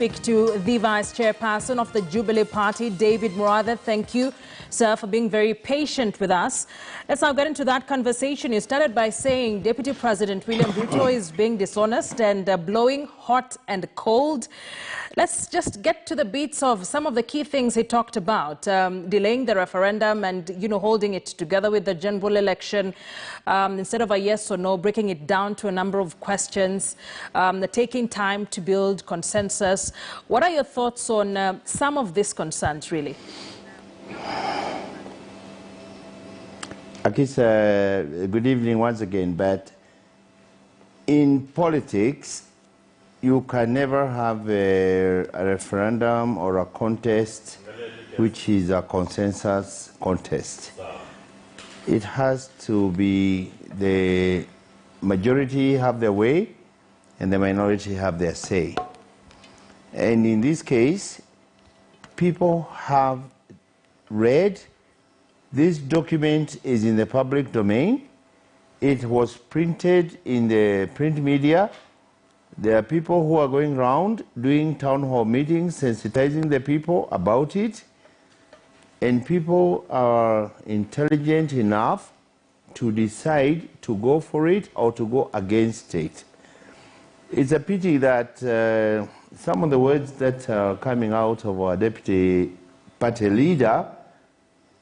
Speak to the Vice Chairperson of the Jubilee Party, David Murathe. Thank you, sir, for being very patient with us. Let's now get into that conversation. You started by saying Deputy President William Ruto is being dishonest and blowing hot and cold. Let's just get to the beats of some of the key things he talked about. Delaying the referendum and, holding it together with the general election. Instead of a yes or no, breaking it down to a number of questions. Taking time to build consensus. What are your thoughts on some of these concerns, really? Akisa, good evening once again. But in politics, you can never have a referendum or a contest which is a consensus contest. It has to be the majority have their way and the minority have their say. And in this case, people have read. This document is in the public domain. It was printed in the print media. There are people who are going around doing town hall meetings, sensitizing the people about it. And people are intelligent enough to decide to go for it or to go against it. It's a pity that some of the words that are coming out of our deputy party leader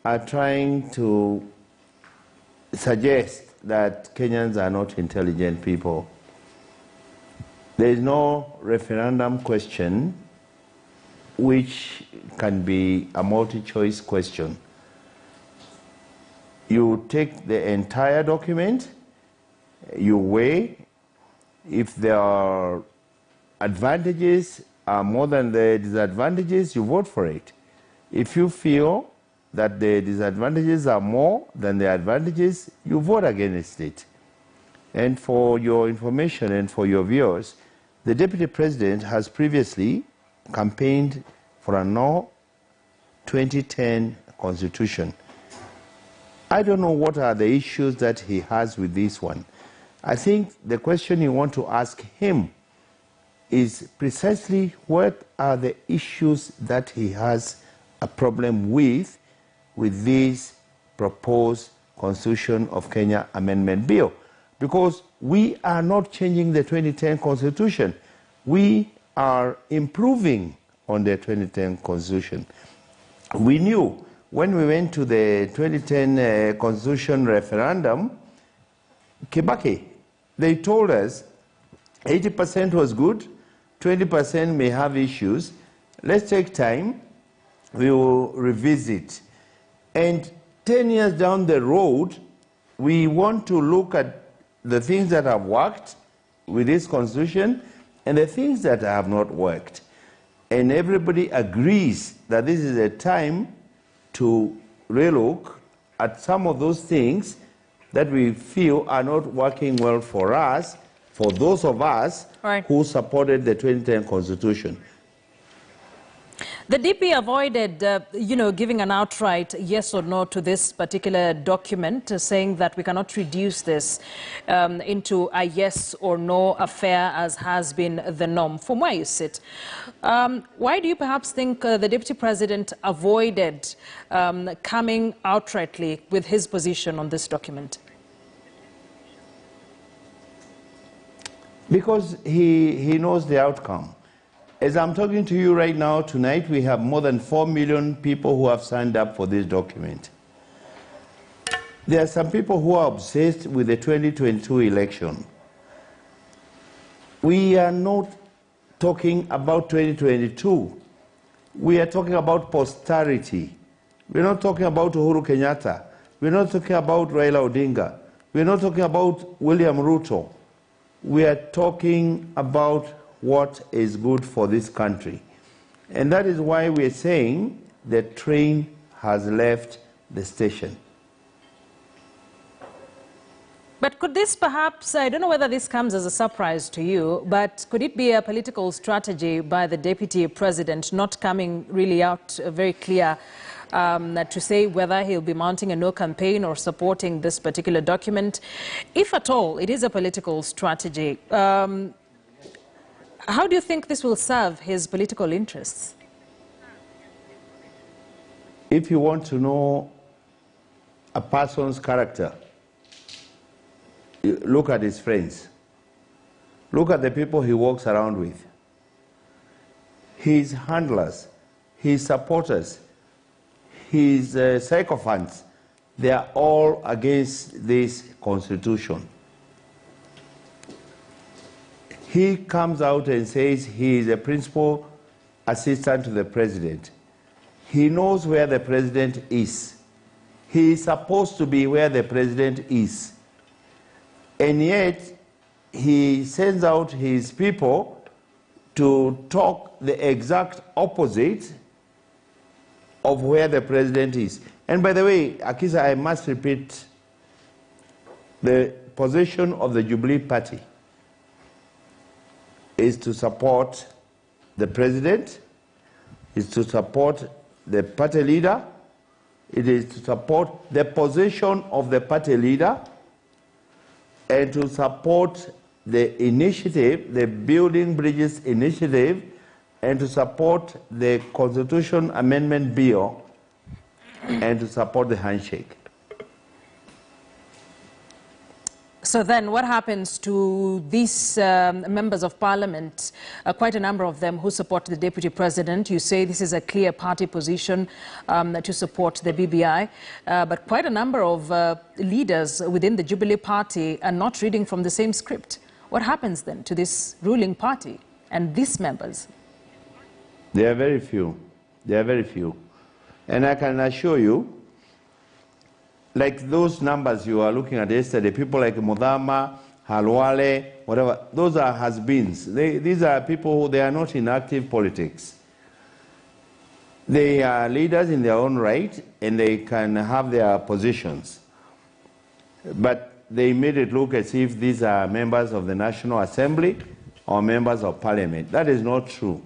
are trying to suggest that Kenyans are not intelligent people. There is no referendum question which can be a multi-choice question. You take the entire document, you weigh. If there are advantages are more than the disadvantages, you vote for it. If you feel that the disadvantages are more than the advantages, you vote against it. And for your information and for your viewers, the Deputy President has previously campaigned for a no 2010 constitution. I don't know what are the issues that he has with this one. I think the question you want to ask him is precisely what are the issues that he has a problem with this proposed Constitution of Kenya Amendment Bill. Because we are not changing the 2010 Constitution. We are improving on the 2010 Constitution. We knew when we went to the 2010 Constitution referendum, Kibaki, they told us 80% was good, 20% may have issues. Let's take time, we will revisit. And 10 years down the road, we want to look at the things that have worked with this constitution and the things that have not worked. And everybody agrees that this is a time to relook at some of those things that we feel are not working well for us, for those of us who supported the 2010 Constitution. The DP avoided, giving an outright yes or no to this particular document, saying that we cannot reduce this into a yes or no affair as has been the norm. From where you sit, why do you perhaps think the Deputy President avoided coming outrightly with his position on this document? Because he knows the outcome. As I'm talking to you right now, tonight, we have more than 4 million people who have signed up for this document. There are some people who are obsessed with the 2022 election. We are not talking about 2022. We are talking about posterity. We're not talking about Uhuru Kenyatta. We're not talking about Raila Odinga. We're not talking about William Ruto. We are talking about what is good for this country. And that is why we are saying the train has left the station. But could this perhaps, I don't know whether this comes as a surprise to you, but could it be a political strategy by the Deputy President not coming really out very clear to say whether he'll be mounting a no campaign or supporting this particular document? If at all it is a political strategy, How do you think this will serve his political interests? If you want to know a person's character, look at his friends. Look at the people he walks around with. His handlers, his supporters, his sycophants, they are all against this constitution. He comes out and says he is a principal assistant to the president. He knows where the president is. He is supposed to be where the president is. And yet, he sends out his people to talk the exact opposite of where the president is. And by the way, Akisa, I must repeat, the position of the Jubilee Party is to support the president, is to support the party leader, it is to support the position of the party leader, and to support the initiative, the Building Bridges initiative, and to support the Constitution Amendment Bill, and to support the handshake. So then what happens to these members of parliament, quite a number of them who support the deputy president? You say this is a clear party position to support the BBI, but quite a number of leaders within the Jubilee party are not reading from the same script. What happens then to this ruling party and these members? There are very few. There are very few. And I can assure you, like those numbers you are looking at yesterday, people like Mudama, Halwale, whatever, those are has-beens. These are people who they are not in active politics. They are leaders in their own right, and they can have their positions. But they made it look as if these are members of the National Assembly or members of Parliament. That is not true.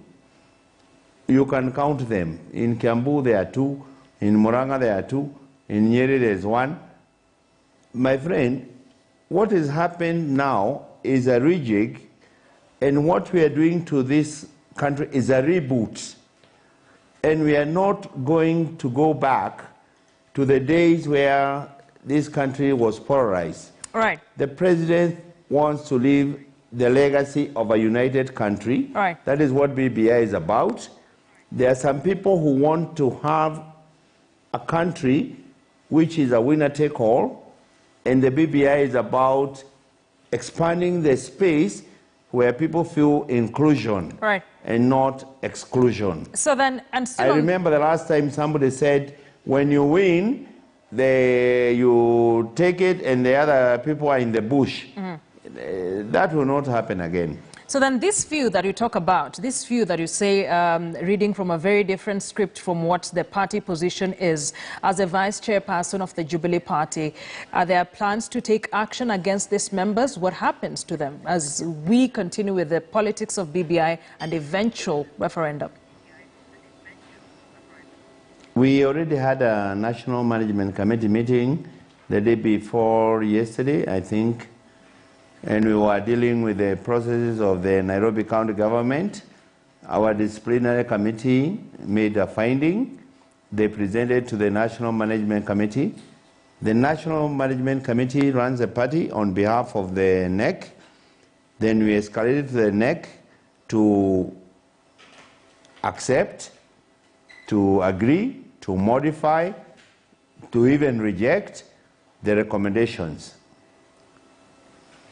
You can count them. In Kiambu there are 2, in Muranga there are 2, in Nyeri there is 1. My friend, what has happened now is a rejig, and what we are doing to this country is a reboot. And we are not going to go back to the days where this country was polarized. Right. The president wants to leave the legacy of a united country. Right. That is what BBI is about. There are some people who want to have a country which is a winner-take-all, and the BBI is about expanding the space where people feel inclusion, right, and not exclusion. So then, and still I remember the last time somebody said, when you win, you take it and the other people are in the bush. Mm-hmm. That will not happen again. So then this view that you talk about, this view that you say, reading from a very different script from what the party position is, as a vice chairperson of the Jubilee Party, are there plans to take action against these members? What happens to them as we continue with the politics of BBI and eventual referendum? We already had a National Management Committee meeting the day before yesterday, I think, and we were dealing with the processes of the Nairobi County government. Our disciplinary committee made a finding. They presented to the National Management Committee. The National Management Committee runs the party on behalf of the NEC. Then we escalated to the NEC to accept, to agree, to modify, to even reject the recommendations.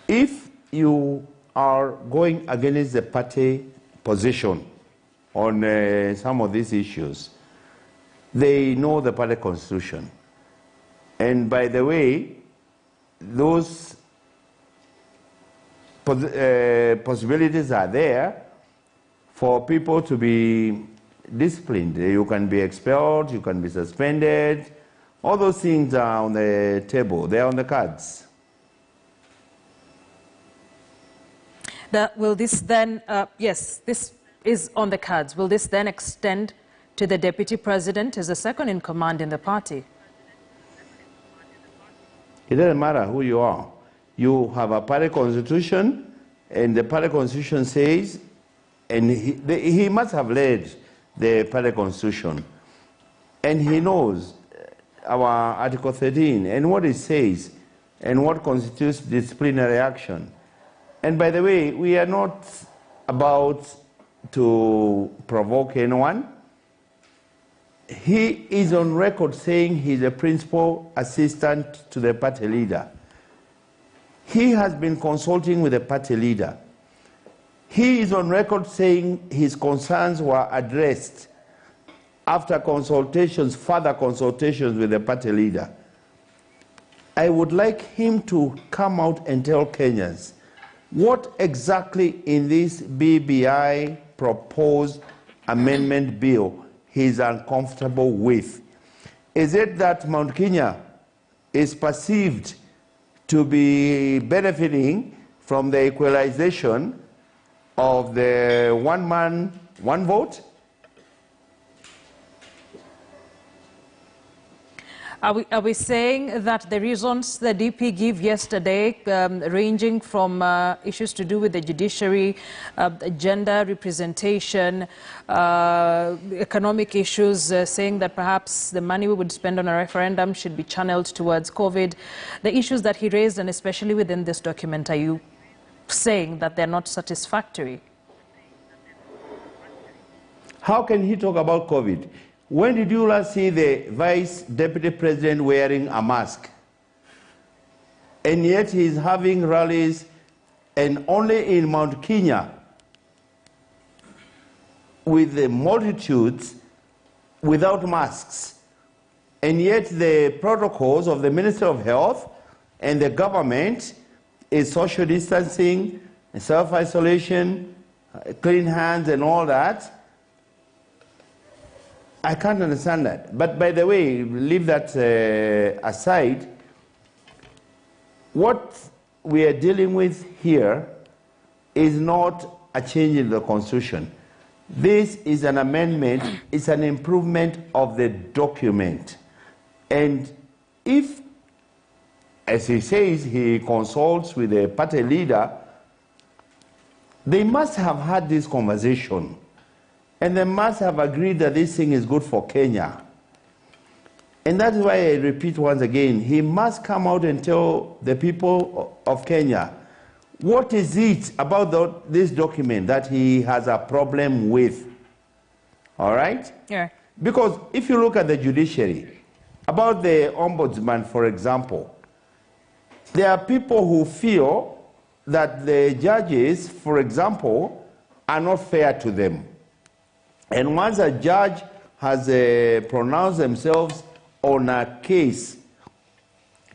If you are going against the party position on some of these issues, they know the party constitution. And by the way, those possibilities are there for people to be disciplined. You can be expelled, you can be suspended. All those things are on the table, they are on the cards. Will this then, yes, this is on the cards. Will this then extend to the deputy president as the second in command in the party? It doesn't matter who you are. You have a party constitution, and the party constitution says and he must have read the party constitution, and he knows our Article 13 and what it says and what constitutes disciplinary action. And by the way, we are not about to provoke anyone. He is on record saying he's a principal assistant to the party leader. He has been consulting with the party leader. He is on record saying his concerns were addressed after consultations, further consultations with the party leader. I would like him to come out and tell Kenyans what exactly in this BBI proposed amendment bill he's uncomfortable with. Is it that Mount Kenya is perceived to be benefiting from the equalization of the one man, one vote? Are we saying that the reasons the DP gave yesterday, ranging from issues to do with the judiciary, gender representation, economic issues, saying that perhaps the money we would spend on a referendum should be channeled towards COVID, the issues that he raised, and especially within this document, are you saying that they're not satisfactory? How can he talk about COVID? When did you last see the Vice Deputy President wearing a mask? And yet he's having rallies, and only in Mount Kenya, with the multitudes without masks. And yet the protocols of the Minister of Health and the government is social distancing, self-isolation, clean hands and all that. I can't understand that. But by the way, leave that aside. What we are dealing with here is not a change in the Constitution. This is an amendment, it's an improvement of the document. And if, as he says, he consults with the party leader, they must have had this conversation. And they must have agreed that this thing is good for Kenya. And that's why I repeat once again, he must come out and tell the people of Kenya, what is it about this document that he has a problem with? All right? Yeah. Because if you look at the judiciary, about the ombudsman, for example, there are people who feel that the judges, for example, are not fair to them. And once a judge has pronounced themselves on a case,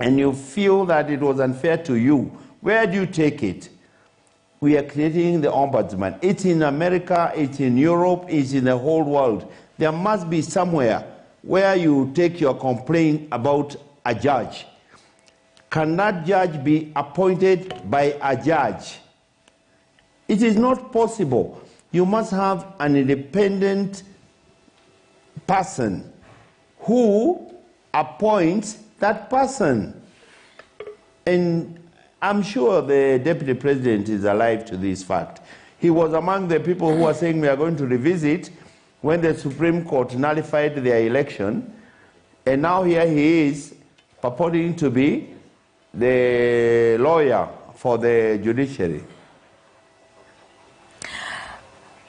and you feel that it was unfair to you, where do you take it? We are creating the ombudsman. It's in America, it's in Europe, it's in the whole world. There must be somewhere where you take your complaint about a judge. Can that judge be appointed by a judge? It is not possible. You must have an independent person who appoints that person. And I'm sure the Deputy President is alive to this fact. He was among the people who were saying we are going to revisit when the Supreme Court nullified their election. And now here he is purporting to be the lawyer for the judiciary.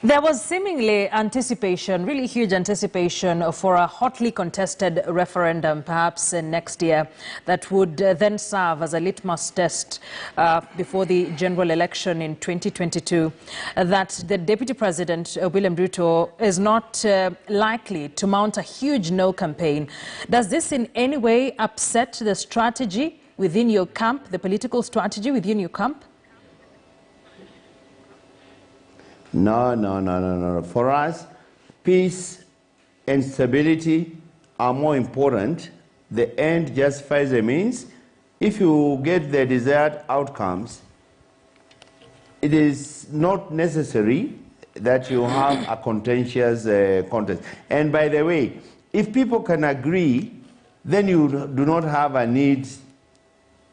There was seemingly anticipation, really huge anticipation for a hotly contested referendum, perhaps next year, that would then serve as a litmus test before the general election in 2022, that the Deputy President, William Ruto, is not likely to mount a huge no campaign. Does this in any way upset the strategy within your camp, the political strategy within your camp? No. For us, peace and stability are more important. The end justifies the means. If you get the desired outcomes, it is not necessary that you have a contentious contest. And by the way, if people can agree, then you do not have a need,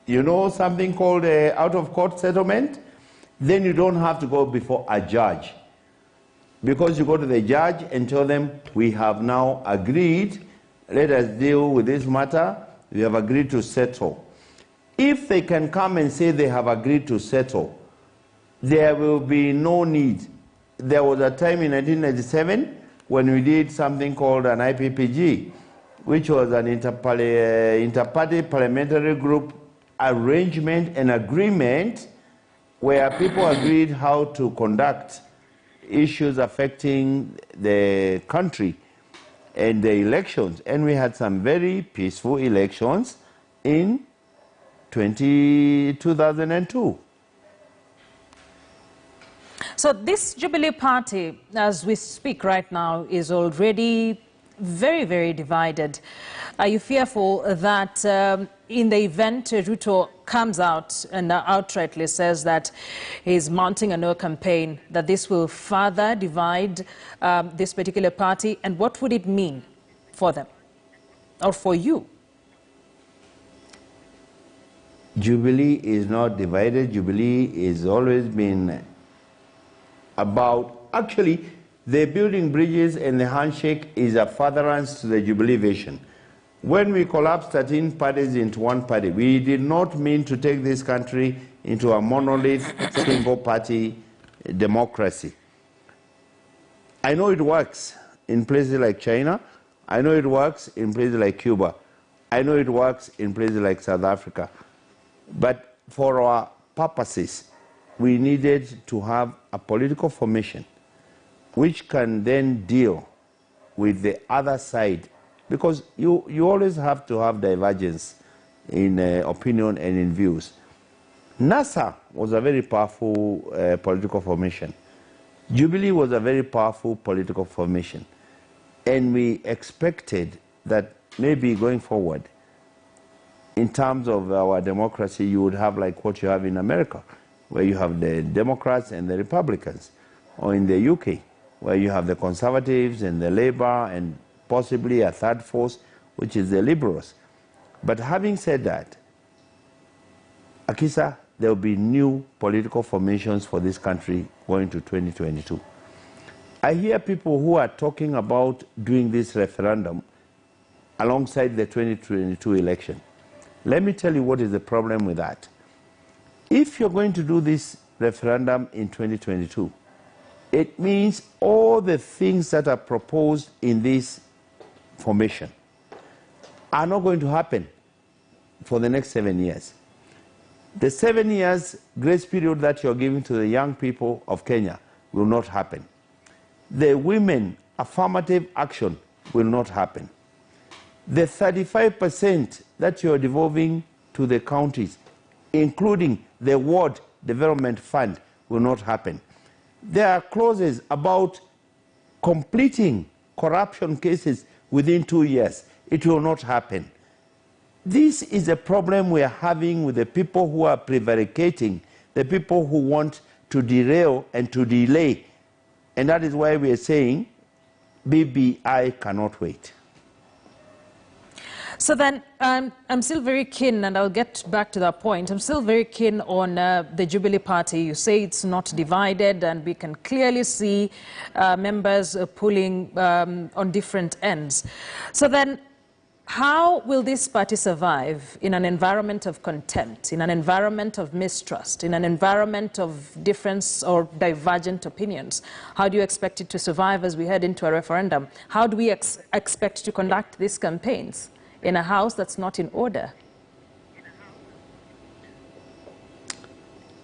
you know, something called out-of-court settlement. Then you don't have to go before a judge. Because you go to the judge and tell them, we have now agreed, let us deal with this matter, we have agreed to settle. If they can come and say they have agreed to settle, there will be no need. There was a time in 1997 when we did something called an IPPG, which was an inter-party parliamentary group arrangement and agreement where people agreed how to conduct issues affecting the country and the elections. And we had some very peaceful elections in 2002. So this Jubilee Party, as we speak right now, is already very, very divided. Are you fearful that in the event Ruto comes out and outrightly says that he's mounting a no campaign, that this will further divide this particular party? And what would it mean for them or for you? Jubilee is not divided. Jubilee has always been about, actually, the building bridges and the handshake is a furtherance to the Jubilee vision. When we collapsed 13 parties into one party, we did not mean to take this country into a monolith, single-party democracy. I know it works in places like China. I know it works in places like Cuba. I know it works in places like South Africa. But for our purposes, we needed to have a political formation which can then deal with the other side. Because you always have to have divergence in opinion and in views. NASA was a very powerful political formation. Jubilee was a very powerful political formation. And we expected that maybe going forward, in terms of our democracy, you would have like what you have in America, where you have the Democrats and the Republicans, or in the UK, where you have the Conservatives and the Labour and possibly a third force, which is the Liberals. But having said that, Akisa, there will be new political formations for this country going to 2022. I hear people who are talking about doing this referendum alongside the 2022 election. Let me tell you what is the problem with that. If you're going to do this referendum in 2022, it means all the things that are proposed in this formation are not going to happen for the next 7 years. The 7 years grace period that you're giving to the young people of Kenya will not happen. The women affirmative action will not happen. The 35% that you're devolving to the counties, including the ward development fund, will not happen. There are clauses about completing corruption cases within 2 years. It will not happen. This is a problem we are having with the people who are prevaricating, the people who want to derail and to delay. And that is why we are saying BBI cannot wait. So then, I'm still very keen, and I'll get back to that point. I'm still very keen on the Jubilee Party. You say it's not divided, and we can clearly see members pulling on different ends. So then, how will this party survive in an environment of contempt, in an environment of mistrust, in an environment of difference or divergent opinions? How do you expect it to survive as we head into a referendum? How do we expect to conduct these campaigns in a house that's not in order?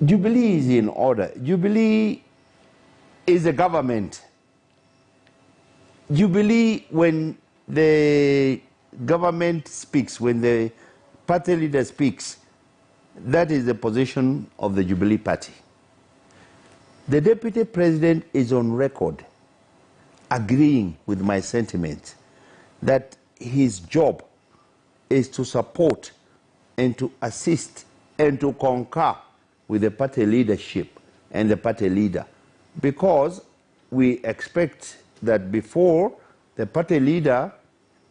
Jubilee is in order. Jubilee is a government. Jubilee, when the government speaks, when the party leader speaks, that is the position of the Jubilee Party. The Deputy President is on record agreeing with my sentiment that his job is to support and to assist and to concur with the party leadership and the party leader, because we expect that before the party leader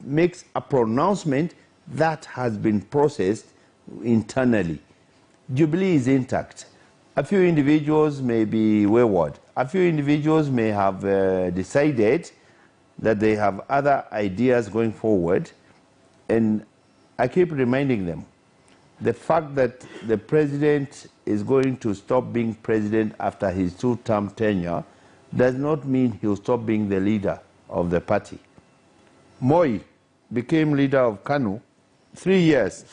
makes a pronouncement, that has been processed internally. Jubilee is intact. A few individuals may be wayward. A few individuals may have decided that they have other ideas going forward. And I keep reminding them, the fact that the president is going to stop being president after his 2-term tenure does not mean he'll stop being the leader of the party. Moi became leader of KANU 3 years,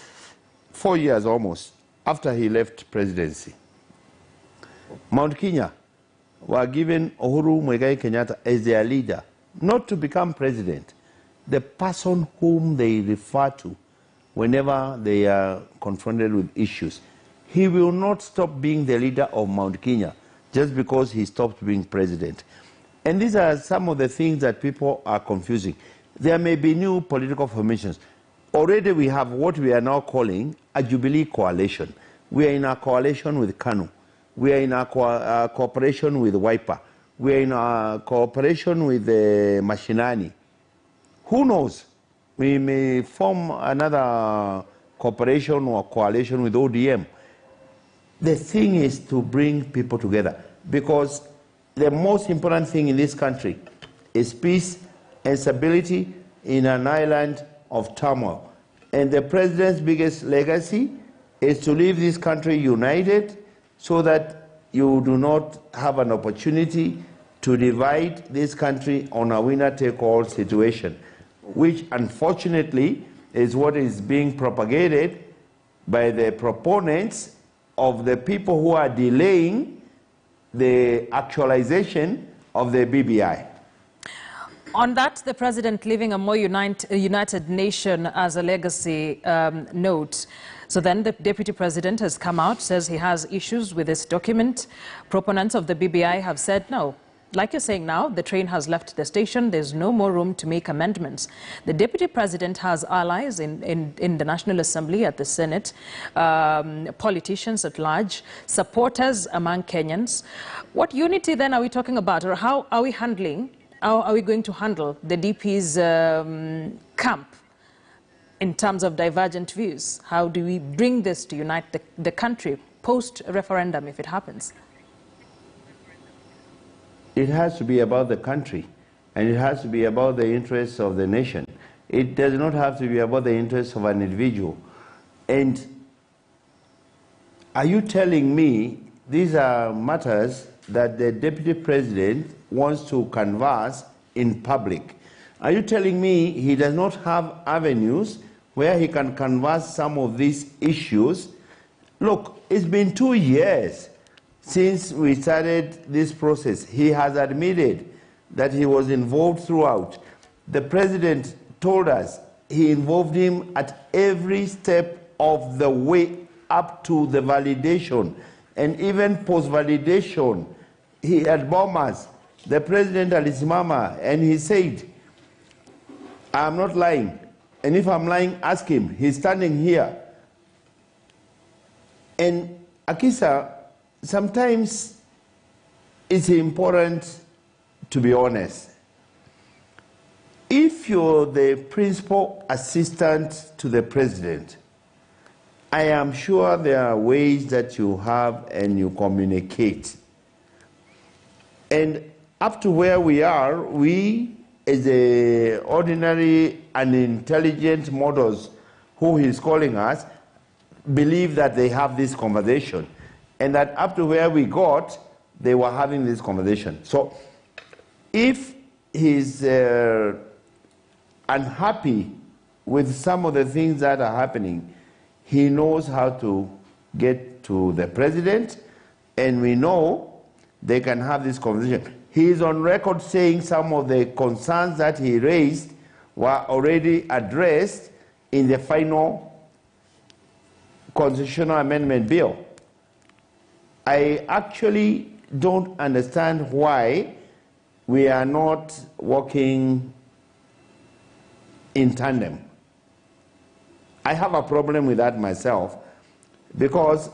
4 years almost, after he left presidency. Mount Kenya were given Uhuru Muigai Kenyatta as their leader, not to become president, the person whom they refer to whenever they are confronted with issues. He will not stop being the leader of Mount Kenya just because he stopped being president. And these are some of the things that people are confusing. There may be new political formations. Already we have what we are now calling a Jubilee coalition. We are in a coalition with KANU. We are in a cooperation with Wiper. We are in a cooperation with Mashinani. Who knows? We may form another cooperation or coalition with ODM. The thing is to bring people together, because the most important thing in this country is peace and stability in an island of turmoil. And the president's biggest legacy is to leave this country united so that you do not have an opportunity to divide this country on a winner-take-all situation, which unfortunately is what is being propagated by the proponents of the people who are delaying the actualization of the BBI. On that, the president leaving a more united nation as a legacy note. So then the deputy president has come out, says he has issues with this document. Proponents of the BBI have said no. Like you're saying now, the train has left the station. There's no more room to make amendments. The deputy president has allies in the National Assembly, at the Senate, politicians at large, supporters among Kenyans. What unity then are we talking about, or how are we going to handle the DP's camp in terms of divergent views? How do we bring this to unite the country post-referendum if it happens? It has to be about the country, and it has to be about the interests of the nation. It does not have to be about the interests of an individual. And are you telling me these are matters that the deputy president wants to canvass in public? Are you telling me he does not have avenues where he can canvass some of these issues? Look, it's been 2 years since we started this process. He has admitted that he was involved throughout. The president told us he involved him at every step of the way up to the validation, and even post-validation. He had bombers. The president alisimama, and he said, I'm not lying. And if I'm lying, ask him. He's standing here. And Akisa, sometimes it's important to be honest. If you're the principal assistant to the president, I am sure there are ways that you have and you communicate. And up to where we are, we as the ordinary and intelligent models who he's calling us believe that they have this conversation. And that up to where we got, they were having this conversation. So if he's unhappy with some of the things that are happening, he knows how to get to the president, and we know they can have this conversation. He is on record saying some of the concerns that he raised were already addressed in the final constitutional amendment bill. I actually don't understand why we are not working in tandem. I have a problem with that myself, because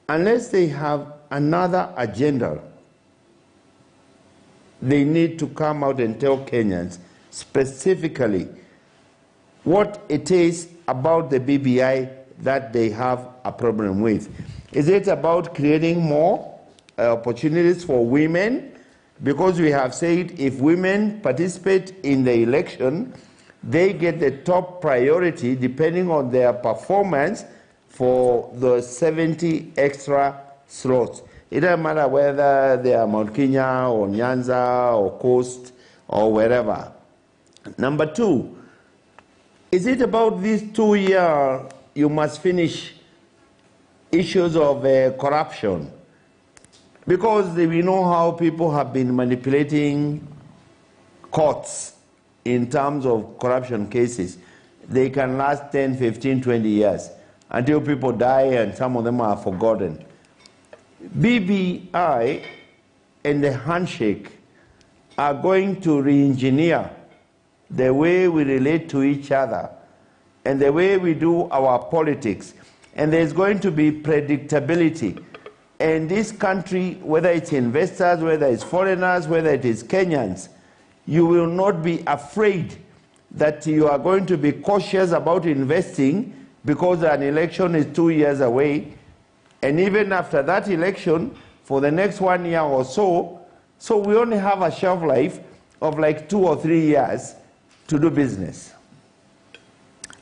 unless they have another agenda, they need to come out and tell Kenyans specifically what it is about the BBI that they have a problem with. Is it about creating more opportunities for women? Because we have said if women participate in the election, they get the top priority depending on their performance for the 70 extra slots. It doesn't matter whether they are Mount Kenya or Nyanza or Coast or wherever. Number two, is it about this 2-year you must finish issues of corruption? Because we know how people have been manipulating courts in terms of corruption cases. They can last 10, 15, 20 years until people die and some of them are forgotten. BBI and the handshake are going to re-engineer the way we relate to each other and the way we do our politics. And there's going to be predictability. And this country, whether it's investors, whether it's foreigners, whether it is Kenyans, you will not be afraid that you are going to be cautious about investing because an election is 2 years away. And even after that election, for the next 1 year or so, so we only have a shelf life of like 2 or 3 years to do business.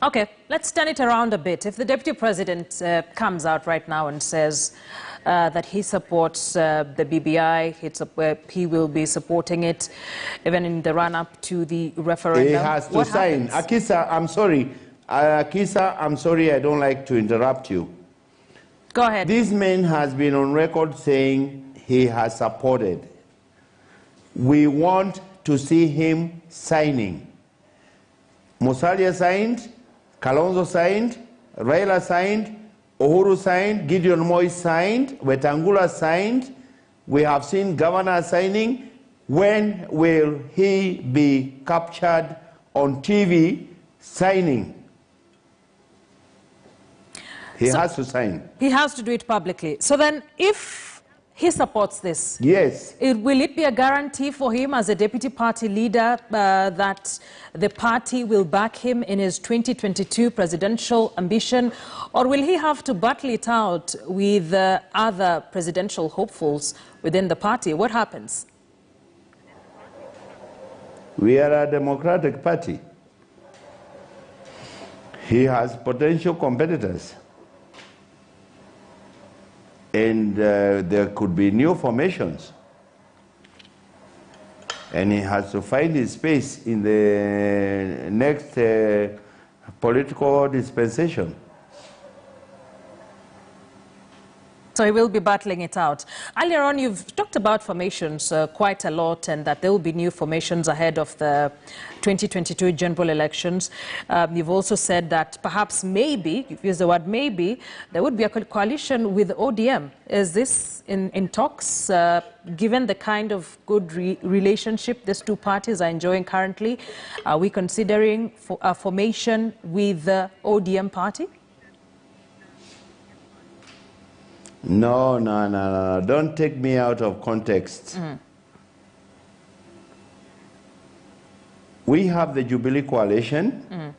Okay, let's turn it around a bit. If the Deputy President comes out right now and says that he supports the BBI, he will be supporting it even in the run-up to the referendum. He has to sign. Akisa, I'm sorry. Akisa, I'm sorry, I don't like to interrupt you. Go ahead. This man has been on record saying he has supported. We want to see him signing. Musalia signed, Kalonzo signed, Raila signed, Uhuru signed, Gideon Moi signed, Wetangula signed. We have seen governor signing. When will he be captured on TV signing? He has to sign. He has to do it publicly. So then if he supports this, yes, will it be a guarantee for him as a deputy party leader that the party will back him in his 2022 presidential ambition, or will he have to battle it out with other presidential hopefuls within the party? What happens? We are a democratic party. He has potential competitors. And there could be new formations. And he has to find his space in the next political dispensation. So he will be battling it out. Earlier on, you've talked about formations quite a lot, and that there will be new formations ahead of the 2022 general elections. You've also said that perhaps maybe, you've used the word maybe, there would be a coalition with ODM. Is this in talks, given the kind of good relationship these two parties are enjoying currently? Are we considering a formation with the ODM party? No. Don't take me out of context. We have the Jubilee Coalition.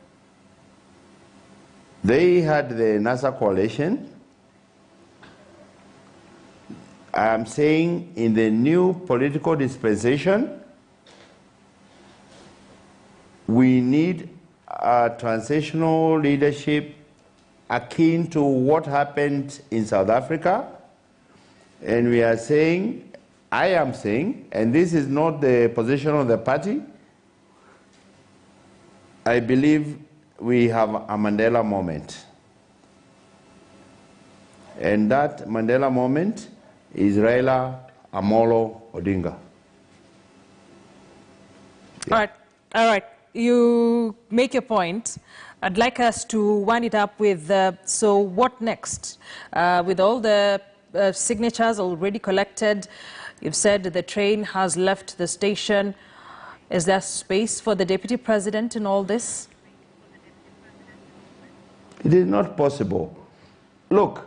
They had the NASA Coalition. I'm saying in the new political dispensation, we need a transitional leadership akin to what happened in South Africa. And we are saying, I am saying, and this is not the position of the party, I believe we have a Mandela moment. And that Mandela moment is Raila Amolo Odinga. Yeah. All right. You make your point. I'd like us to wind it up with, so what next? With all the signatures already collected, you've said the train has left the station. Is there space for the Deputy President in all this? It is not possible. Look,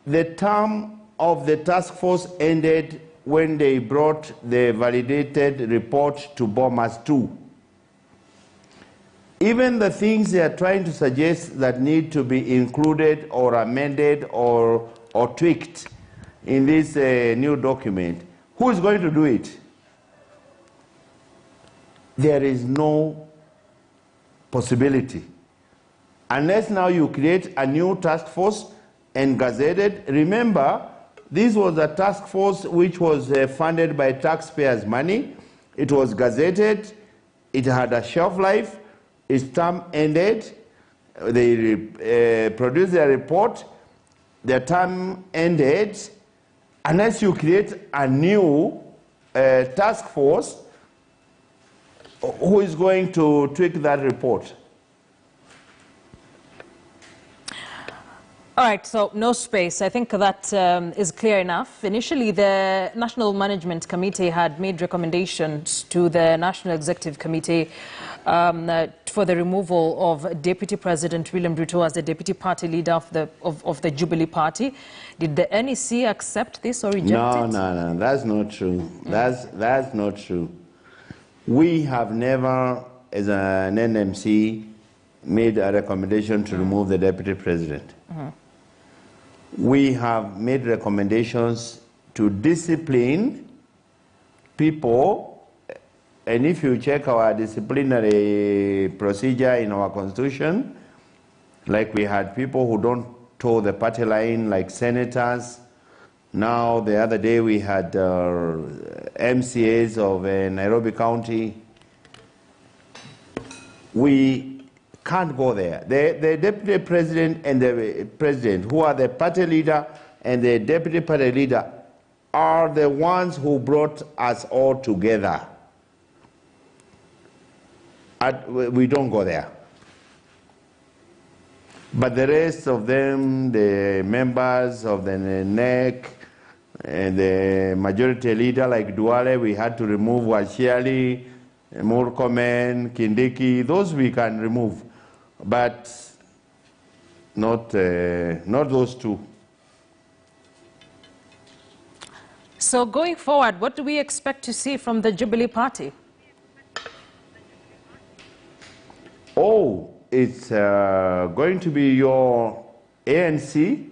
the term of the task force ended when they brought the validated report to Bomas 2. Even the things they are trying to suggest that need to be included or amended or or tweaked in this new document, who is going to do it? There is no possibility. Unless now you create a new task force and gazetted. Remember, this was a task force which was funded by taxpayers' money. It was gazetted. It had a shelf life. Its term ended. They produced their report. Their term ended. Unless you create a new task force, who is going to tweak that report? All right, so no space. I think that is clear enough. Initially, the National Management Committee had made recommendations to the National Executive Committee for the removal of Deputy President William Ruto as the deputy party leader of the Jubilee Party. Did the NEC accept this or reject it? No, that's not true. That's not true. We have never, as an NMC, made a recommendation to remove the deputy president. We have made recommendations to discipline people, and if you check our disciplinary procedure in our constitution, like we had people who don't toe the party line, like senators. Now, the other day we had MCAs of Nairobi County. We can't go there. The deputy president and the president, who are the party leader and the deputy party leader, are the ones who brought us all together. We don't go there. But the rest of them, the members of the NEC, and the majority leader like Duale, we had to remove Washiali, Murkomen, Kindiki, those we can remove. But not those two. So going forward, what do we expect to see from the Jubilee Party? Oh, it's going to be your ANC.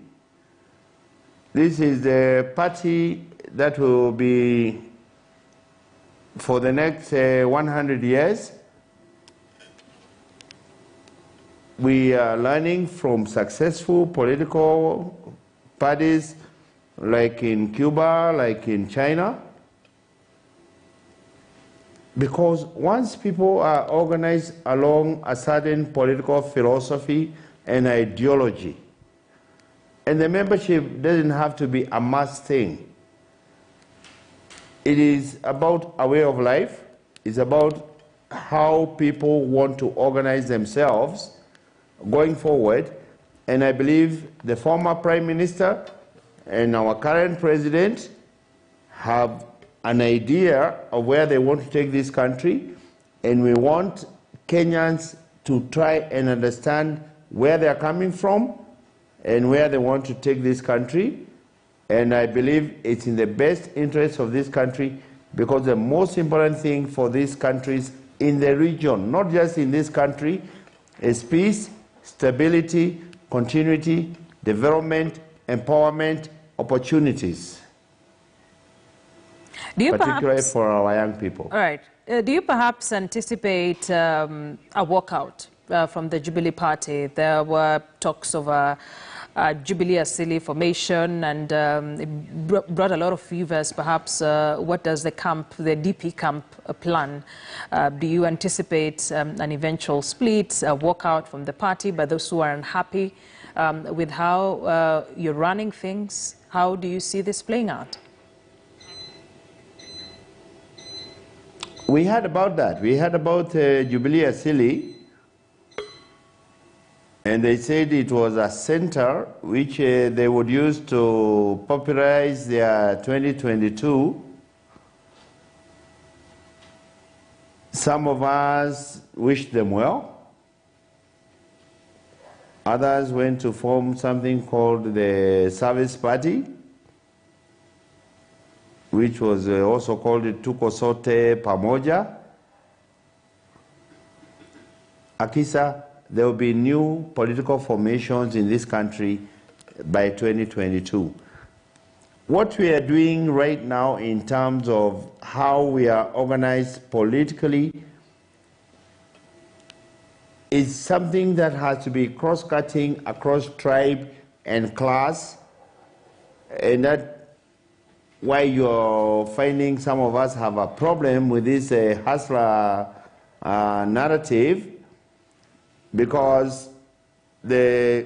This is the party that will be for the next 100 years. We are learning from successful political parties like in Cuba, like in China. Because once people are organized along a certain political philosophy and ideology, and the membership doesn't have to be a mass thing. It is about a way of life. It's about how people want to organize themselves going forward. And I believe the former Prime Minister and our current President have an idea of where they want to take this country. And we want Kenyans to try and understand where they are coming from and where they want to take this country. And I believe it's in the best interest of this country, because the most important thing for these countries in the region, not just in this country, is peace, stability, continuity, development, empowerment, opportunities, particularly for our young people. All right. Do you perhaps anticipate a walkout from the Jubilee Party? There were talks of a Jubilee Asili formation, and it brought a lot of fevers. Perhaps what does the DP camp plan? Do you anticipate an eventual split, a walkout from the party by those who are unhappy with how you're running things? How do you see this playing out? We heard about that. We heard about Jubilee Asili. And they said it was a center which they would use to popularize their 2022. Some of us wished them well. Others went to form something called the Service Party, which was also called Tuko Sote Pamoja. Akisa, there will be new political formations in this country, by 2022. What we are doing right now in terms of how we are organized politically is something that has to be cross-cutting across tribe and class, and that's why you're finding some of us have a problem with this hustler narrative, because the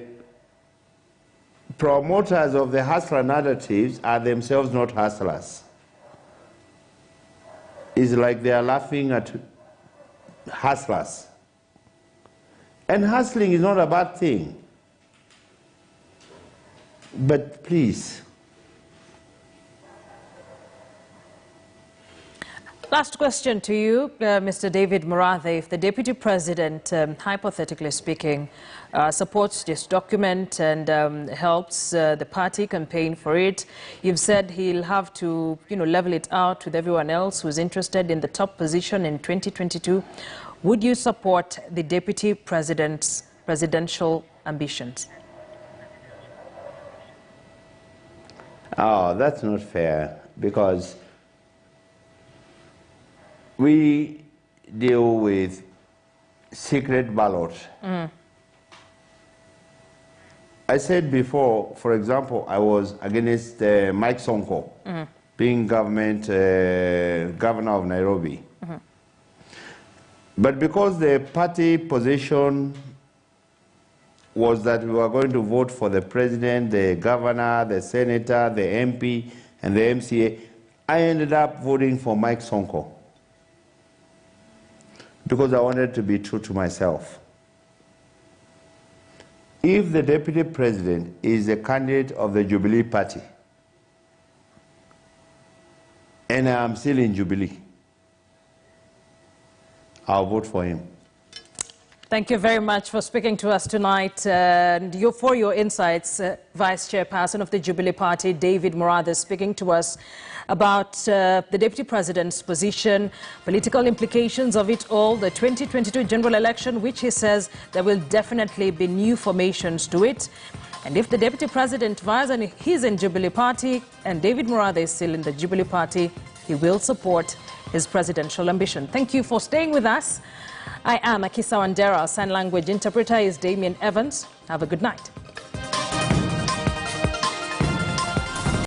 promoters of the hustler narratives are themselves not hustlers. It's like they are laughing at hustlers. And hustling is not a bad thing. But please. Last question to you, Mr. David Murathe. If the Deputy President, hypothetically speaking, supports this document and helps the party campaign for it, you've said he'll have to, level it out with everyone else who's interested in the top position in 2022. Would you support the Deputy President's presidential ambitions? Oh, that's not fair, because we deal with secret ballot. I said before, for example, I was against Mike Sonko being governor of Nairobi. But because the party position was that we were going to vote for the president, the governor, the senator, the MP, and the MCA, I ended up voting for Mike Sonko, because I wanted to be true to myself. If the Deputy President is a candidate of the Jubilee Party, and I am still in Jubilee, I'll vote for him. Thank you very much for speaking to us tonight. For your insights, Vice Chairperson of the Jubilee Party, David Murathe, speaking to us about the Deputy President's position, political implications of it all, the 2022 general election, which he says there will definitely be new formations to it. And if the Deputy President vies and he's in Jubilee Party and David Murathe is still in the Jubilee Party, he will support his presidential ambition. Thank you for staying with us. I am Akisa Wandera. Our sign language interpreter is Damien Evans. Have a good night.